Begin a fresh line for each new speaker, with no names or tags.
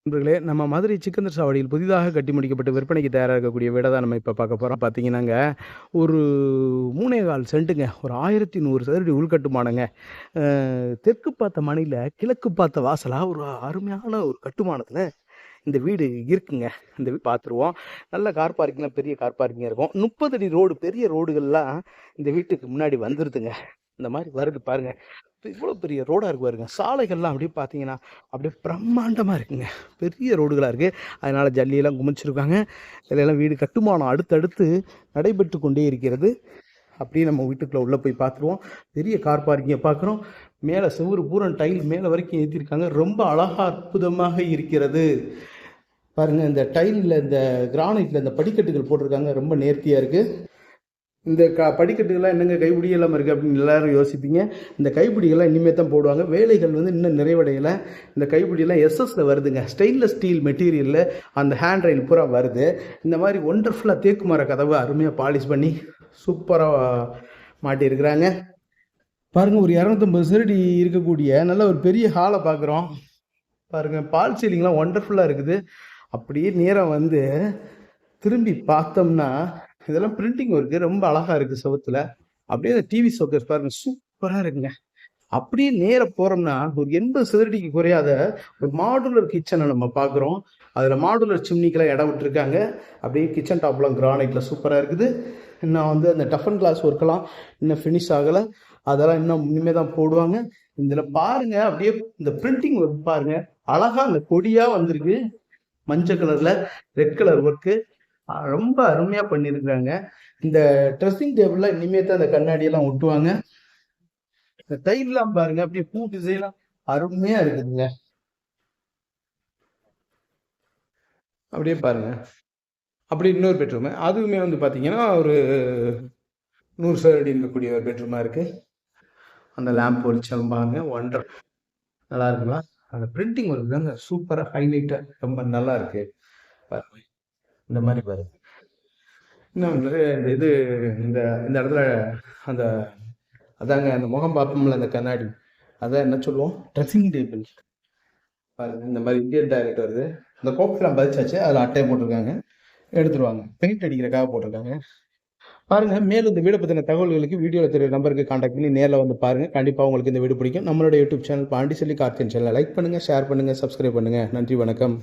நண்பர்களே, நம்ம மதுரை சிக்கந்தர் சாவடியில் புதிதாக கட்டி முடிக்கப்பட்டு விற்பனைக்கு தயாரா இருக்கக்கூடிய வீட தான் நம்ம இப்ப பார்க்க போறோம். பார்த்தீங்கன்னாங்க, ஒரு 3 1/4 சென்ட்டுங்க. ஒரு 1100 சதுரடி உள்கட்டுமானங்க. அ தெற்கு பார்த்த மனையில கிழக்கு பார்த்த வாசலா ஒரு அருமையான ஒரு கட்டுமானத்தில இந்த வீடு இருக்குங்க. இந்த வீடு பார்த்துருவோம். நல்ல கார் பார்க்கிங்லாம் பெரிய கார் பார்க்கிங்கா இருக்கும். 30 அடி ரோடு பெரிய ரோடுகள்லாம் இந்த வீட்டுக்கு முன்னாடி வந்துருதுங்க. இந்த மாரி வருது பாருங்க. இவ்வளோ பெரிய ரோடா இருக்கு பாருங்க. சாலைகள்லாம் அப்படியே பார்த்தீங்கன்னா, அப்படியே பிரம்மாண்டமா இருக்குங்க. பெரிய ரோடுகளா இருக்கு. அதனால ஜல்லியெல்லாம் குமிச்சிருக்காங்க. இதெல்லாம் வீடு கட்டுமானம் அடுத்தடுத்து நடைபெற்று கொண்டே இருக்கிறது. அப்படியே நம்ம வீட்டுக்குள்ள உள்ள போய் பார்த்துருவோம். பெரிய கார் பார்க்கிங்க பார்க்குறோம். மேலே செவுரு பூரா டைல் மேலே வரைக்கும் ஏற்றிருக்காங்க. ரொம்ப அழகா அற்புதமாக இருக்கிறது. பாருங்க இந்த டைல்ல இந்த கிரானைட்ல இந்த படிக்கட்டுகள் போட்டிருக்காங்க. ரொம்ப நேர்த்தியா இருக்கு. இந்த படிக்கட்டுகள்லாம் என்னங்க கைப்பிடி எல்லாம் இருக்குது அப்படின்னு எல்லாரும் யோசிப்பீங்க. இந்த கைப்பிடிகள்லாம் இனிமேல் தான் போடுவாங்க. வேலைகள் வந்து இன்னும் நிறைவடையலை. இந்த கைப்பிடியெல்லாம் எஸ்எஸ்ல வருதுங்க. ஸ்டெயின்லெஸ் ஸ்டீல் மெட்டீரியலில் அந்த ஹேண்ட் ரெயில் பூரா வருது. இந்த மாதிரி ஒண்டர்ஃபுல்லாக தேக்கு மர கதவை அருமையாக பாலிஷ் பண்ணி சூப்பராக மாட்டியிருக்கிறாங்க. பாருங்கள், ஒரு 250 சதுரடி இருக்கக்கூடிய நல்ல ஒரு பெரிய ஹாலை பார்க்குறோம். பாருங்கள், பால் சீலிங்லாம் ஒண்டர்ஃபுல்லாக இருக்குது. அப்படியே நேரம் வந்து திரும்பி பார்த்தோம்னா இதெல்லாம் பிரிண்டிங் ஒர்க்கு ரொம்ப அழகா இருக்கு செவத்துல. அப்படியே அந்த டிவி ஷோகேஸ் பாருங்க, சூப்பரா இருக்குங்க. அப்படியே நேர போறோம்னா ஒரு 80 சதுரடிக்கு குறையாத ஒரு மாடுலர் கிச்சனை நம்ம பார்க்குறோம். அதில் மாடுலர் சிம்னிக்கெல்லாம் இடம் விட்டுருக்காங்க. அப்படியே கிச்சன் டாப்லாம் கிரானைட்ல சூப்பராக இருக்குது. இன்னும் வந்து அந்த டஃபன் கிளாஸ் ஒர்க்கெல்லாம் இன்னும் ஃபினிஷ் ஆகலை. அதெல்லாம் இன்னும் இனிமே தான் போடுவாங்க. இதில் பாருங்க, அப்படியே இந்த பிரிண்டிங் ஒர்க் பாருங்க, அழகா அந்த கொடியா வந்திருக்கு. மஞ்சள் கலர்ல ரெட் கலர் ஒர்க்கு ரொம்ப அருமையா பண்ணியிருக்காங்க. இந்த ட்ரெஸ்ஸிங் டேபிள்ல இனிமே தான் அந்த கண்ணாடியெல்லாம் ஒட்டுவாங்க. இந்த டைல்லாம் பாருங்க, அப்படியே பூ டிசைன்லாம் அருமையா இருக்குதுங்க. அப்படியே பாருங்க. அப்படி இன்னொரு பெட்ரூம், அதுவுமே வந்து பாத்தீங்கன்னா ஒரு 100 சதுரடி இருக்கக்கூடிய ஒரு பெட்ரூமா இருக்கு. அந்த லேம்ப் வெளிச்சம் பாருங்க, ஒண்டர் நல்லா இருக்குங்களா? அந்த பிரிண்டிங் ஒர்க் தாங்க சூப்பரா ஹைலைட்டா ரொம்ப நல்லா இருக்கு. பாருங்க இந்த மாதிரி பாருங்க. இன்னும் நிறைய இந்த இது இந்த இந்த இடத்துல அந்த அதாங்க அந்த முகம் பார்ப்போம்ல அந்த கண்ணாடி, அதான் என்ன சொல்லுவோம், ட்ரெஸ்ஸிங் டேபிள். பாருங்க இந்த மாதிரி இந்தியன் டாய்லெட் வருது. அந்த கோப்பெல்லாம் பதிச்சாச்சு, அதில் அட்டையை போட்டிருக்காங்க, எடுத்துருவாங்க. பெயிண்ட் அடிக்கிறக்காக போட்டிருக்காங்க. பாருங்க, மேலும் இந்த வீடை பற்றின தகவல்களுக்கு வீடியோவில் தெரிய நம்பருக்கு கான்டாக்ட் பண்ணி நேரில் வந்து பாருங்க. கண்டிப்பாக உங்களுக்கு இந்த வீடு பிடிக்கும். நம்மளோட யூடியூப் சேனல் பாண்டிச்செல்வி கார்த்தியன் சேனலை லைக் பண்ணுங்க, ஷேர் பண்ணுங்க, சப்ஸ்கிரைப் பண்ணுங்க. நன்றி, வணக்கம்.